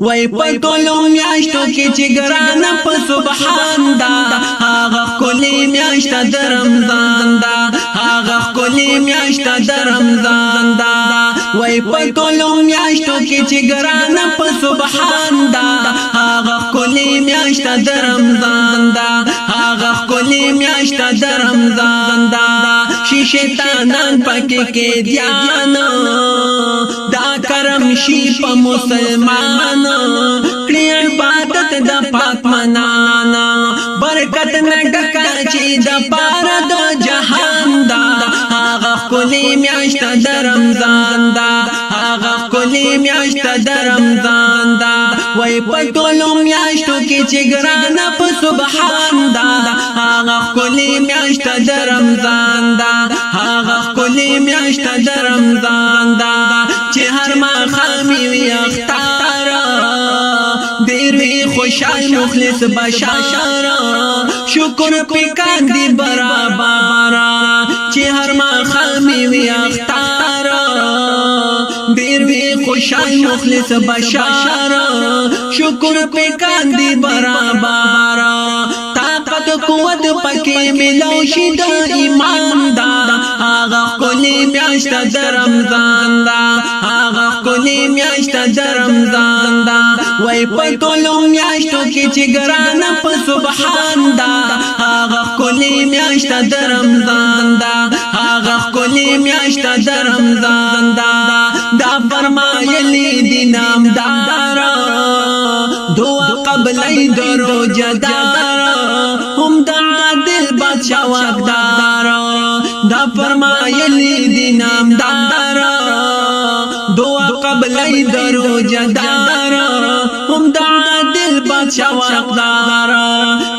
وای پټولو میاشتو کې چې ګران په سبحان دا هغه کلی میاشت د رمضان دا هغه کلی میاشت د رمضان دا وای پټولو میاشتو کې چې ګران په سبحان دا هغه کلی میاشت د رمضان دا هغه کلی میاشت د رمضان دا شیطانان پکې کې دیانا دا کرم شي په مسلمان کړي عبادت د پاک منانا برکت نه ډکا چې د پار د جهان دا هغه کلی میاشت د رمضان دا هغه کلی میاشت د رمضان دا وای پټولو میاشتو کې چې ګران په سبحان دا هغه کلی میاشت د رمضان دا هغه کلی میاشت د رمضان دا چې هر ما خامي وي اختار ډېر خوشحال مخلص بشار شکر پکان دی برابر چې هر ما خامي وي اختار ډېر خوشحال مخلص بشار شکر پکان دی برابر طاقت قوت پکې ملو شي د ایمان دا هغه کلی میاشت د رمضان دا هغه کلی میاشت د رمضان دا وای پټولو میاشتو کې چې ګران په سبحان دا هغه کلی میاشت د رمضان دا هغه کلی میاشت د رمضان دا دا فرمایلی دی نامدار دعا قبلای درو جدار هم د عادل بادشاہ واقدار دا فرمایلی دی نامدار دعا قبلای درو جدار هم د عادل بادشاہ واقدار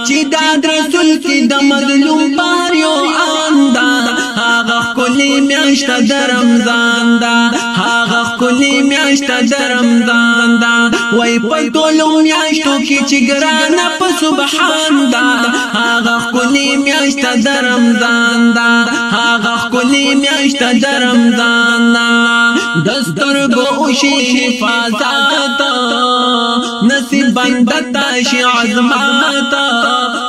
چې دا رسول کی د مظلوم بار یو آندا هغه کلی میاشت د رمضان دا هغه کلی میاشت د رمضان دا وای پټولو میاشتو کې چې ګران په سبحان دا هغه کلی میاشت د رمضان دا هغه کلی میاشت د رمضان دا دسترګو شي حفاظت نصیب بندتا شي عظمت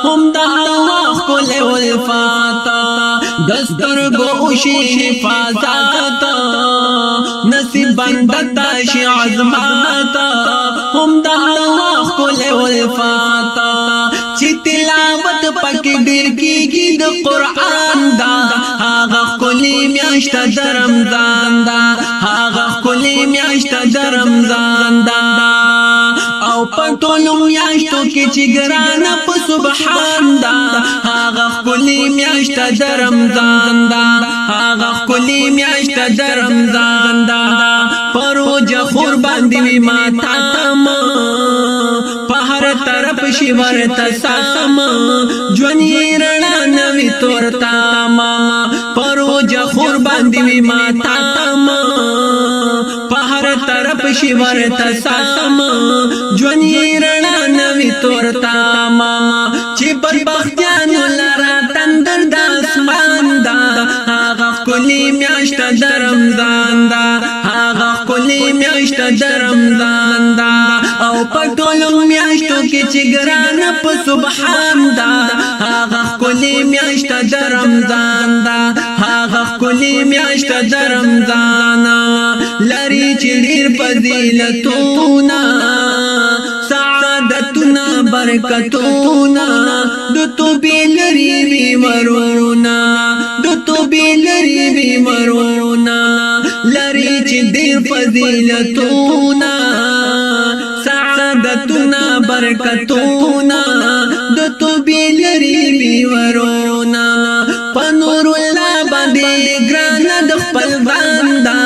هم د الله کل ولفات دسترګو شي حفاظت نصیب بندتا شي عظمت هم د الله کل ولفات چې تلاوت پکې ډېر کېږي د قرآن دا هغه کلی میاشت د رمضان دا هغه کلی میاشت د رمضان دا او پټولو میاشتو کې چې ګران په سبحان دا هغه کلی میاشت د رمضان دا هغه کلی میاشت د رمضان دا پروجه خور باندې وي ماتا تم په هر طرف شي ورته ساتم ژوند یې رڼا نوي تور تام پروجه خور باندې وي ماتا تم په هر طرف شي ورته ساتم ژوند یې رڼا نوي تور تام چې بدبختیانو لره تندر د اسمان دا هغه کلی میاشت د رمضان دا هغه کلی میاشت د رمضان دا او پټولو میاشتو کې چې ګران په سبحان دا هغه کلی میاشت د رمضان دا هغه کلی میاشت د رمضان لري چې ډېر فضیلتونه سعادتونه برکتونه د توبې لري وي ورونه د توبې لري وي ورونه لري چې ډېر فضیلتونه سعادتونه برکتونه د توبې لري وي ورونه په نور الله باندې ګران د خپل بندا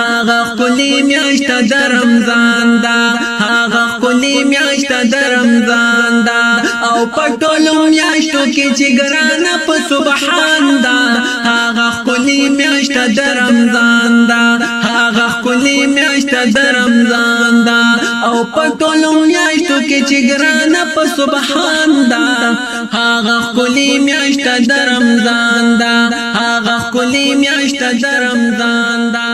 هغه کلی میاشت د رمضان دا هغه کلی میاشت د رمضان دا او پټولو میاشتو کې چې ګران په سبحان دا هغه کلی میاشت د رمضان دا هغه کلی میاشت د رمضان دا او پټولو میاشتو کې چې ګران په سبحان دا هغه کلی میاشت د رمضان دا هغه کلی میاشت د رمضان دا